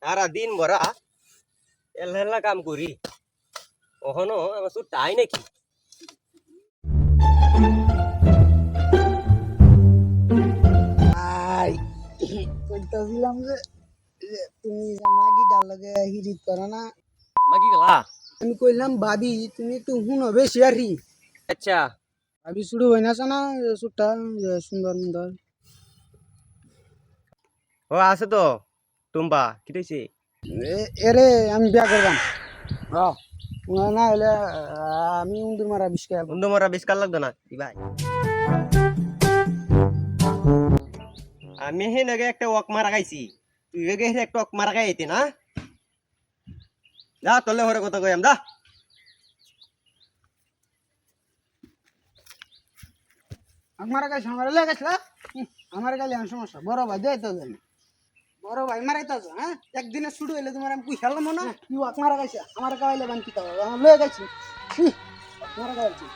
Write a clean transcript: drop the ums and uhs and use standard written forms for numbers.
সারা দিন ভরা এল্লা কাম করি ওখানো আমার সুর তাই নাকি আই কইতাছিলাম যে তুমি মাগি ডাল লাগে হিরিত করো না। মাকি গেলা আমি কইলাম ভাবি তুমি একটু হুনো বেশি আর কি আচ্ছা ভাবি শুরু হয় না না সুটটা সুন্দর সুন্দর ও আছে তো টুম্বা কি হইছে এরে আমি বিয়া করবাম না হলে আমি উন্দুর মারা বিষ খাই বন্ধু মরা বেশ কাল লাগতো না কি ভাই আমি হে নাগে একটা ওয়াক মারা গাইছি তুই গে একটা ওয়াক মারা গাইতে না যা তোলে হরে কথা কইম দা আমার কাছে আমার লেগেছিল আমার গালে আমি সমস্যা বড় ভাই দেয় তো জানি বড় ভাই মারাইতে আছো হ্যাঁ একদিনে শুরু হইলে তোমার আমি খেলাম না কি মারা গেছে আমার গাইলে বান কি আমার লয়ে গেছি মারা গেছি